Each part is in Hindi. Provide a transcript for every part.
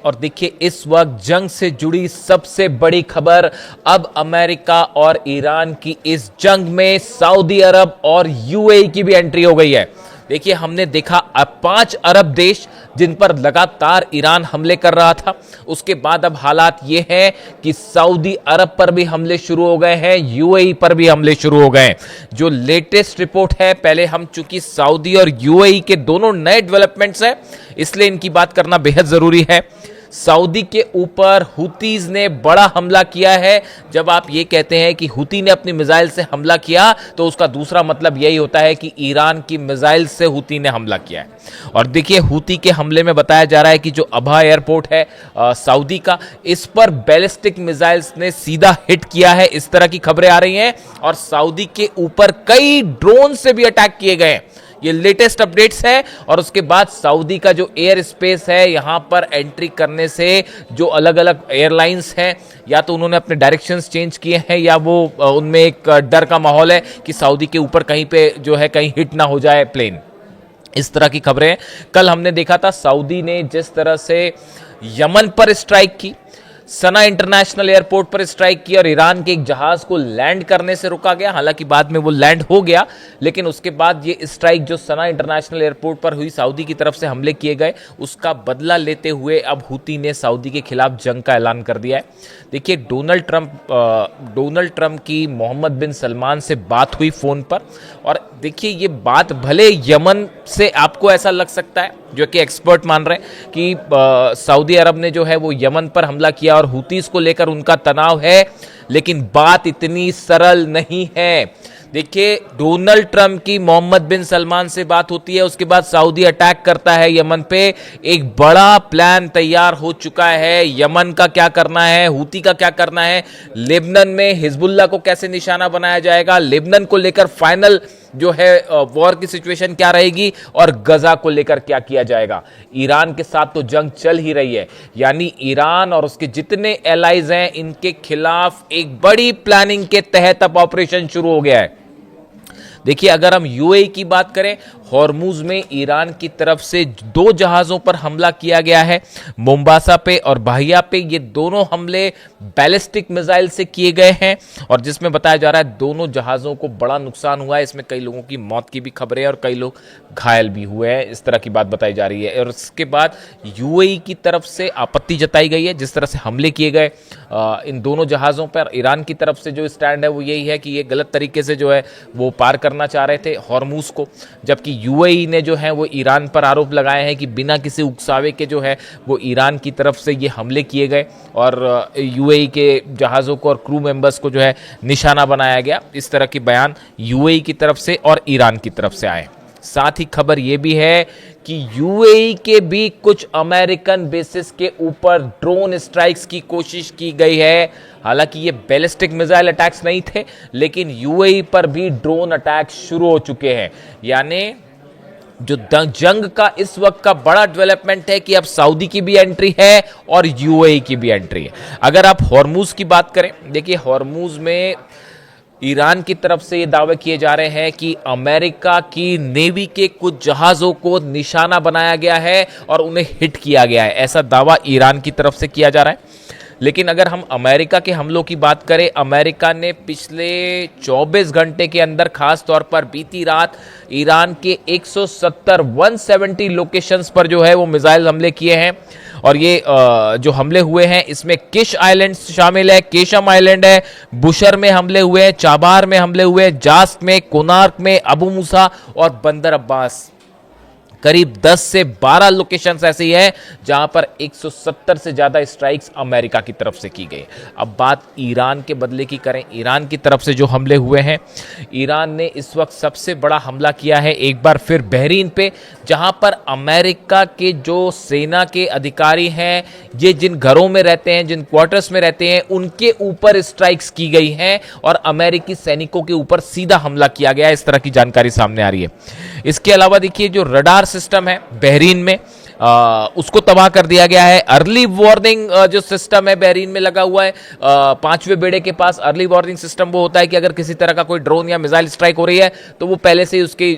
और देखिए इस वक्त जंग से जुड़ी सबसे बड़ी खबर, अब अमेरिका और ईरान की इस जंग में सऊदी अरब और यूएई की भी एंट्री हो गई है। देखिए हमने देखा अब 5 अरब देश जिन पर लगातार ईरान हमले कर रहा था, उसके बाद अब हालात ये हैं कि सऊदी अरब पर भी हमले शुरू हो गए हैं, यूएई पर भी हमले शुरू हो गए हैं। जो लेटेस्ट रिपोर्ट है, पहले हम चूंकि सऊदी और यूएई के दोनों नए डेवलपमेंट्स हैं इसलिए इनकी बात करना बेहद जरूरी है। सऊदी के ऊपर हुतीज ने बड़ा हमला किया है। जब आप ये कहते हैं कि हुती ने अपनी मिसाइल से हमला किया तो उसका दूसरा मतलब यही होता है कि ईरान की मिसाइल से हुती ने हमला किया है। और देखिए हुती के हमले में बताया जा रहा है कि जो अबहा एयरपोर्ट है सऊदी का, इस पर बैलिस्टिक मिसाइल्स ने सीधा हिट किया है, इस तरह की खबरें आ रही हैं। और सऊदी के ऊपर कई ड्रोन से भी अटैक किए गए हैं, ये लेटेस्ट अपडेट्स है। और उसके बाद सऊदी का जो एयर स्पेस है, यहां पर एंट्री करने से जो अलग अलग एयरलाइंस हैं, या तो उन्होंने अपने डायरेक्शंस चेंज किए हैं या वो उनमें एक डर का माहौल है कि सऊदी के ऊपर कहीं पे जो है कहीं हिट ना हो जाए प्लेन। इस तरह की खबरें कल हमने देखा था। सऊदी ने जिस तरह से यमन पर स्ट्राइक की, सना इंटरनेशनल एयरपोर्ट पर स्ट्राइक की और ईरान के एक जहाज को लैंड करने से रोका गया, हालांकि बाद में वो लैंड हो गया, लेकिन उसके बाद ये स्ट्राइक जो सना इंटरनेशनल एयरपोर्ट पर हुई, सऊदी की तरफ से हमले किए गए, उसका बदला लेते हुए अब हुती ने सऊदी के खिलाफ जंग का ऐलान कर दिया है। देखिए डोनाल्ड ट्रंप की मोहम्मद बिन सलमान से बात हुई फोन पर, और देखिए ये बात भले यमन से आपको ऐसा लग सकता है, जो कि एक्सपर्ट मान रहे हैं कि सऊदी अरब ने जो है वो यमन पर हमला किया और हुतीस को लेकर उनका तनाव है, लेकिन बात इतनी सरल नहीं है। देखिए डोनाल्ड ट्रंप की मोहम्मद बिन सलमान से बात होती है, उसके बाद सऊदी अटैक करता है यमन पे। एक बड़ा प्लान तैयार हो चुका है, यमन का क्या करना है, हुती का क्या करना है, लेबनान में हिजबुल्लाह को कैसे निशाना बनाया जाएगा, लेबनान को लेकर फाइनल जो है वॉर की सिचुएशन क्या रहेगी, और गजा को लेकर क्या किया जाएगा। ईरान के साथ तो जंग चल ही रही है, यानी ईरान और उसके जितने एलाइज हैं इनके खिलाफ एक बड़ी प्लानिंग के तहत अब ऑपरेशन शुरू हो गया है। देखिए अगर हम यूएई की बात करें, हॉर्मुज में ईरान की तरफ से 2 जहाजों पर हमला किया गया है, मोम्बासा पे और बाहिया पे। ये दोनों हमले बैलिस्टिक मिसाइल से किए गए हैं और जिसमें बताया जा रहा है दोनों जहाजों को बड़ा नुकसान हुआ है। इसमें कई लोगों की मौत की भी खबरें और कई लोग घायल भी हुए हैं, इस तरह की बात बताई जा रही है। और इसके बाद यूएई की तरफ से आपत्ति जताई गई है जिस तरह से हमले किए गए इन दोनों जहाजों पर। ईरान की तरफ से जो स्टैंड है वो यही है कि ये गलत तरीके से जो है वो पार करना चाह रहे थे हॉर्मुज को, जबकि यूएई ने जो है वो ईरान पर आरोप लगाए हैं कि बिना किसी उकसावे के जो है वो ईरान की तरफ से ये हमले किए गए और यूएई के जहाज़ों को और क्रू मेंबर्स को जो है निशाना बनाया गया। इस तरह के बयान यूएई की तरफ से और ईरान की तरफ से आए। साथ ही खबर यह भी है कि यूएई के भी कुछ अमेरिकन बेसिस के ऊपर ड्रोन स्ट्राइक्स की कोशिश की गई है। हालांकि ये बैलिस्टिक मिसाइल अटैक्स नहीं थे, लेकिन यूएई पर भी ड्रोन अटैक शुरू हो चुके हैं। यानी जो जंग का इस वक्त का बड़ा डेवलपमेंट है कि अब सऊदी की भी एंट्री है और यूएई की भी एंट्री है। अगर आप हॉर्मुज की बात करें, देखिए हॉर्मुज में ईरान की तरफ से ये दावे किए जा रहे हैं कि अमेरिका की नेवी के कुछ जहाज़ों को निशाना बनाया गया है और उन्हें हिट किया गया है, ऐसा दावा ईरान की तरफ से किया जा रहा है। लेकिन अगर हम अमेरिका के हमलों की बात करें, अमेरिका ने पिछले 24 घंटे के अंदर खास तौर पर बीती रात ईरान के 170 लोकेशंस पर जो है वो मिसाइल हमले किए हैं। और ये जो हमले हुए हैं इसमें किश आइलैंड शामिल है, केशम आइलैंड है, बुशर में हमले हुए हैं, चाबार में हमले हुए हैं, जास्क में, कोनार्क में, अबू मूसा और बंदर अब्बास। करीब 10 से 12 लोकेशंस ऐसी हैं जहां पर 170 से ज्यादा स्ट्राइक्स अमेरिका की तरफ से की गई। अब बात ईरान के बदले की करें, ईरान की तरफ से जो हमले हुए हैं, ईरान ने इस वक्त सबसे बड़ा हमला किया है एक बार फिर बहरीन पे, जहां पर अमेरिका के जो सेना के अधिकारी हैं, ये जिन घरों में रहते हैं, जिन क्वार्टर्स में रहते हैं, उनके ऊपर स्ट्राइक्स की गई हैं और अमेरिकी सैनिकों के ऊपर सीधा हमला किया गया, इस तरह की जानकारी सामने आ रही है। इसके अलावा देखिए जो रडार सिस्टम है बहरीन में, उसको तबाह कर दिया गया है। अर्ली वार्निंग जो सिस्टम है बहरीन में लगा हुआ है, पांचवें बेड़े के पास अर्ली वार्निंग सिस्टम वो होता है कि अगर किसी तरह का कोई ड्रोन या मिसाइल स्ट्राइक हो रही है तो वो पहले से ही उसकी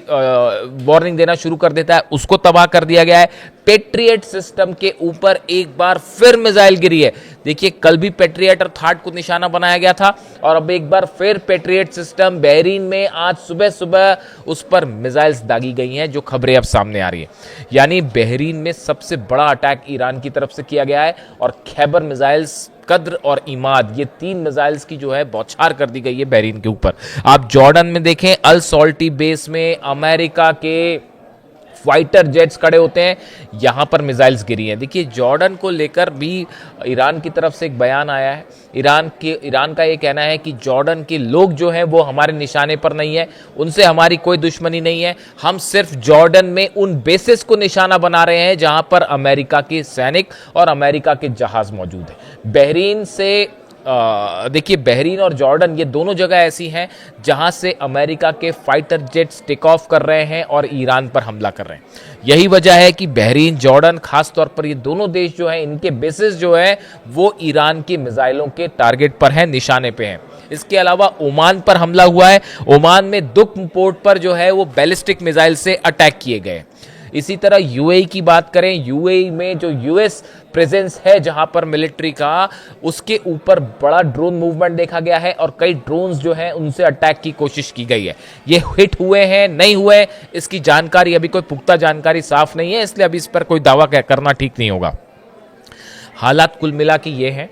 वार्निंग देना शुरू कर देता है। उसको तबाह कर दिया गया है। पेट्रियट सिस्टम के ऊपर एक बार फिर मिसाइल गिरी है। देखिए, कल भी पेट्रियट और थाट को निशाना बनाया गया था और अब एक बार फिर पेट्रियट सिस्टम बहरीन में आज सुबह सुबह उस पर मिसाइल्स दागी गई हैं, जो खबरें अब सामने आ रही है। यानी बहरीन में सबसे बड़ा अटैक ईरान की तरफ से किया गया है और खैबर मिसाइल्स, कद्र और इमाद, ये 3 मिसाइल्स की जो है बौछार कर दी गई है बहरीन के ऊपर। आप जॉर्डन में देखें, अल सॉल्टी बेस में अमेरिका के फाइटर जेट्स खड़े होते हैं, यहां पर मिसाइल्स गिरी हैं। देखिए, जॉर्डन को लेकर भी ईरान की तरफ से एक बयान आया है। ईरान का ये कहना है कि जॉर्डन के लोग जो हैं वो हमारे निशाने पर नहीं है, उनसे हमारी कोई दुश्मनी नहीं है, हम सिर्फ जॉर्डन में उन बेसिस को निशाना बना रहे हैं जहां पर अमेरिका के सैनिक और अमेरिका के जहाज मौजूद हैं। बहरीन से देखिए, बहरीन और जॉर्डन ये दोनों जगह ऐसी हैं जहां से अमेरिका के फाइटर जेट्स टेक ऑफ कर रहे हैं और ईरान पर हमला कर रहे हैं। यही वजह है कि बहरीन, जॉर्डन, खास तौर पर ये दोनों देश जो हैं, इनके बेसिस जो है वो ईरान की मिसाइलों के टारगेट पर हैं, निशाने पे हैं। इसके अलावा ओमान पर हमला हुआ है। ओमान में दुख पोर्ट पर जो है वो बैलिस्टिक मिसाइल से अटैक किए गए। इसी तरह यूएई की बात करें, यूएई में जो यूएस प्रेजेंस है जहां पर मिलिट्री का, उसके ऊपर बड़ा ड्रोन मूवमेंट देखा गया है और कई ड्रोन्स जो हैं उनसे अटैक की कोशिश की गई है। ये हिट हुए हैं, नहीं हुए, इसकी जानकारी अभी कोई पुख्ता जानकारी साफ नहीं है, इसलिए अभी इस पर कोई दावा करना ठीक नहीं होगा। हालात कुल मिला के ये हैं।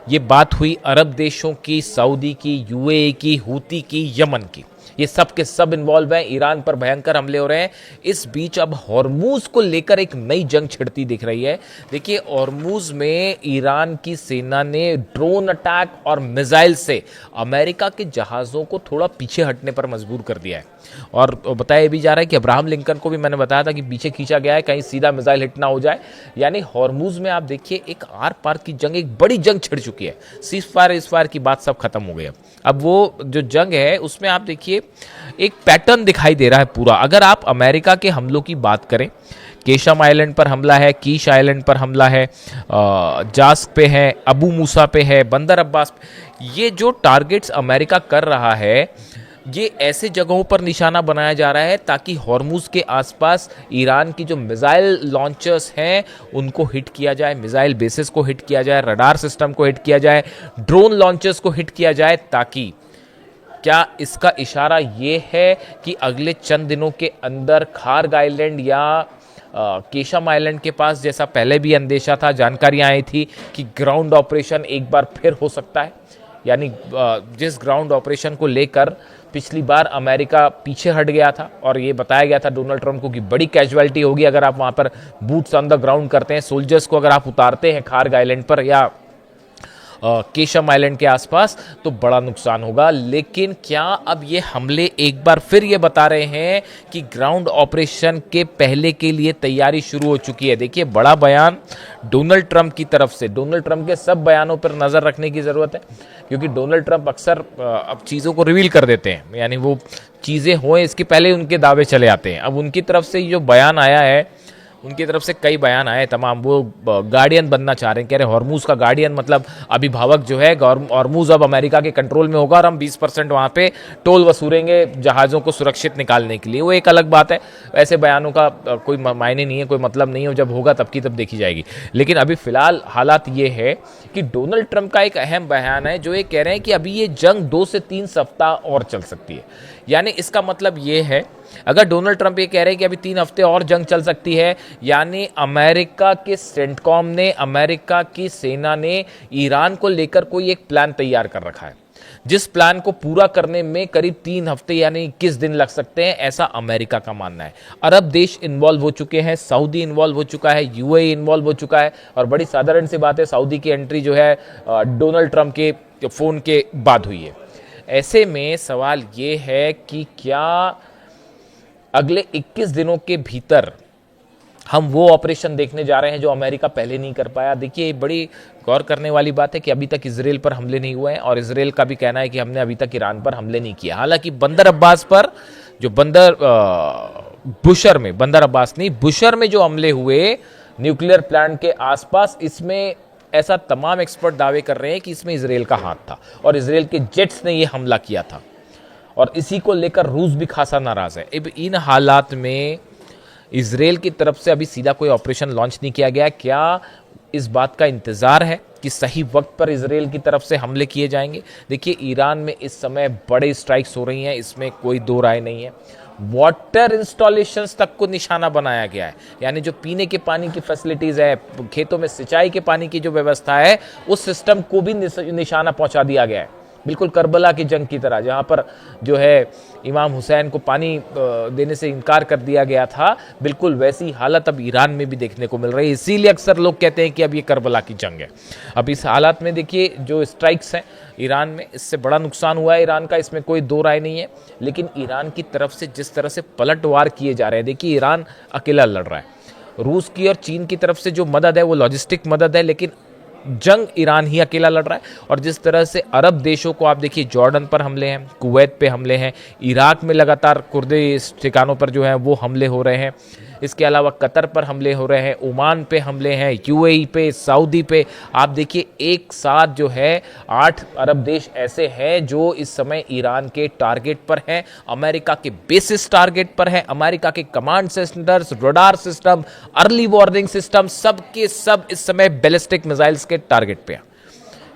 ये बात हुई अरब देशों की, सऊदी की, यूएई की, हूती की, यमन की। ये सब के सब इन्वॉल्व हैं। ईरान पर भयंकर हमले हो रहे हैं। इस बीच अब हॉर्मूज को लेकर एक नई जंग छिड़ती दिख रही है। देखिए, हॉर्मूज में ईरान की सेना ने ड्रोन अटैक और मिसाइल से अमेरिका के जहाज़ों को थोड़ा पीछे हटने पर मजबूर कर दिया है। और बताया भी जा रहा है कि अब्राहम लिंकन को भी मैंने बताया था कि पीछे खींचा गया है, कहीं सीधा मिसाइल हिट ना हो जाए। यानी हॉर्मूज में आप देखिए, एक आर पार की जंग, एक बड़ी जंग छिड़ चुकी है। सीज फायर इस फायर की बात सब खत्म हो गई। अब वो जो जंग है उसमें आप देखिए एक पैटर्न दिखाई दे रहा है पूरा। अगर आप अमेरिका के हमलों की बात करें, केशम आइलैंड पर हमला है, कीश आइलैंड पर हमला है, जास्क पे है, अबू मूसा पे है, बंदर अब्बास पे, ये जो टारगेट्स अमेरिका कर रहा है, ये ऐसे जगहों पर निशाना बनाया जा रहा है ताकि हॉर्मूज के आसपास ईरान की जो मिसाइल लॉन्चर्स हैं उनको हिट किया जाए, मिसाइल बेसिस को हिट किया जाए, रडार सिस्टम को हिट किया जाए, ड्रोन लॉन्चर्स को हिट किया जाए, ताकि क्या इसका इशारा ये है कि अगले चंद दिनों के अंदर खार्ग आइलैंड या केशम आइलैंड के पास, जैसा पहले भी अंदेशा था, जानकारियां आई थी कि ग्राउंड ऑपरेशन एक बार फिर हो सकता है। यानी जिस ग्राउंड ऑपरेशन को लेकर पिछली बार अमेरिका पीछे हट गया था और ये बताया गया था डोनाल्ड ट्रंप को कि बड़ी कैजुअलिटी होगी अगर आप वहाँ पर बूट्स ऑन द ग्राउंड करते हैं, सोल्जर्स को अगर आप उतारते हैं खार्ग आइलैंड पर या केशम आइलैंड के आसपास, तो बड़ा नुकसान होगा। लेकिन क्या अब ये हमले एक बार फिर ये बता रहे हैं कि ग्राउंड ऑपरेशन के पहले के लिए तैयारी शुरू हो चुकी है? देखिए, बड़ा बयान डोनाल्ड ट्रंप की तरफ से। डोनाल्ड ट्रंप के सब बयानों पर नज़र रखने की ज़रूरत है, क्योंकि डोनाल्ड ट्रंप अक्सर अब चीज़ों को रिवील कर देते हैं, यानी वो चीज़ें हों इसके पहले उनके दावे चले आते हैं। अब उनकी तरफ से जो बयान आया है, उनकी तरफ से कई बयान आए तमाम, वो गार्डियन बनना चाह रहे हैं, कह रहे हैं हॉर्मूज का गार्डियन, मतलब अभिभावक जो है, हॉर्मूज अब अमेरिका के कंट्रोल में होगा और हम 20% वहाँ पे टोल वसूलेंगे जहाज़ों को सुरक्षित निकालने के लिए। वो एक अलग बात है, ऐसे बयानों का कोई मायने नहीं है, कोई मतलब नहीं है, जब होगा तब की तब देखी जाएगी। लेकिन अभी फिलहाल हालात ये है कि डोनाल्ड ट्रंप का एक अहम बयान है जो ये कह रहे हैं कि अभी ये जंग 2 से 3 सप्ताह और चल सकती है। यानी इसका मतलब ये है, अगर डोनाल्ड ट्रंप ये कह रहे हैं कि अभी 3 हफ्ते और जंग चल सकती है, यानी अमेरिका के सेंटकॉम ने, अमेरिका की सेना ने ईरान को लेकर कोई एक प्लान तैयार कर रखा है, जिस प्लान को पूरा करने में करीब 3 हफ्ते यानी 21 दिन लग सकते हैं, ऐसा अमेरिका का मानना है। अरब देश इन्वॉल्व हो चुके हैं, सऊदी इन्वॉल्व हो चुका है, यूएई इन्वॉल्व हो चुका है, और बड़ी साधारण सी बात है, सऊदी की एंट्री जो है डोनाल्ड ट्रंप के फोन के बाद हुई है। ऐसे में सवाल ये है कि क्या अगले 21 दिनों के भीतर हम वो ऑपरेशन देखने जा रहे हैं जो अमेरिका पहले नहीं कर पाया? देखिए, ये बड़ी गौर करने वाली बात है कि अभी तक इजराइल पर हमले नहीं हुए हैं, और इजराइल का भी कहना है कि हमने अभी तक ईरान पर हमले नहीं किया। हालांकि बंदर अब्बास पर जो बुशर में जो हमले हुए, न्यूक्लियर प्लांट के आसपास। इसमें ऐसा तमाम एक्सपर्ट दावे कर रहे हैं कि इसमें इजराइल का हाथ था और इजराइल के जेट्स ने ये हमला किया था, और इसी को लेकर रूस भी खासा नाराज है। अब इन हालात में इजराइल की तरफ से अभी सीधा कोई ऑपरेशन लॉन्च नहीं किया गया। क्या इस बात का इंतजार है कि सही वक्त पर इजराइल की तरफ से हमले किए जाएंगे? देखिए, ईरान में इस समय बड़े स्ट्राइक्स हो रही हैं, इसमें कोई दो राय नहीं है। वाटर इंस्टॉलेशंस तक को निशाना बनाया गया है, यानी जो पीने के पानी की फैसिलिटीज है, खेतों में सिंचाई के पानी की जो व्यवस्था है, उस सिस्टम को भी निशाना पहुंचा दिया गया है। बिल्कुल करबला की जंग की तरह, जहां पर जो है इमाम हुसैन को पानी देने से इनकार कर दिया गया था, बिल्कुल वैसी हालत अब ईरान में भी देखने को मिल रही है। इसीलिए अक्सर लोग कहते हैं कि अब ये करबला की जंग है। अब इस हालात में देखिए जो स्ट्राइक्स हैं ईरान में, इससे बड़ा नुकसान हुआ है ईरान का, इसमें कोई दो राय नहीं है। लेकिन ईरान की तरफ से जिस तरह से पलटवार किए जा रहे हैं, देखिए ईरान अकेला लड़ रहा है। रूस की और चीन की तरफ से जो मदद है वो लॉजिस्टिक मदद है, लेकिन जंग ईरान ही अकेला लड़ रहा है। और जिस तरह से अरब देशों को आप देखिए, जॉर्डन पर हमले हैं, कुवैत पे हमले हैं, इराक में लगातार कुर्दे ठिकानों पर जो है वो हमले हो रहे हैं। इसके अलावा कतर पर हमले हो रहे हैं, ओमान पे हमले हैं, यूएई पे, सऊदी पे। आप देखिए एक साथ जो है 8 अरब देश ऐसे हैं जो इस समय ईरान के टारगेट पर हैं, अमेरिका के बेसिस टारगेट पर हैं, अमेरिका के command centres, radar system, early warning system, सब के सब इस समय बैलिस्टिक मिसाइल्स के टारगेट पे हैं।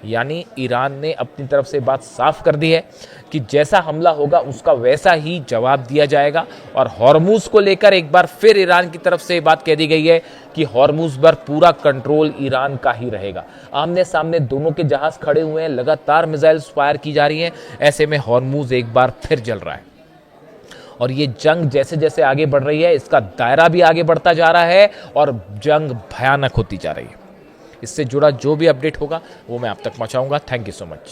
यानी ईरान ने अपनी तरफ से बात साफ कर दी है कि जैसा हमला होगा उसका वैसा ही जवाब दिया जाएगा। और हॉर्मुज को लेकर एक बार फिर ईरान की तरफ से बात कह दी गई है कि हॉर्मुज पर पूरा कंट्रोल ईरान का ही रहेगा। आमने सामने दोनों के जहाज खड़े हुए हैं, लगातार मिसाइल्स फायर की जा रही हैं, ऐसे में हॉर्मुज एक बार फिर जल रहा है। और ये जंग जैसे जैसे आगे बढ़ रही है, इसका दायरा भी आगे बढ़ता जा रहा है और जंग भयानक होती जा रही है। इससे जुड़ा जो भी अपडेट होगा वो मैं आप तक पहुंचाऊंगा। Thank you so much.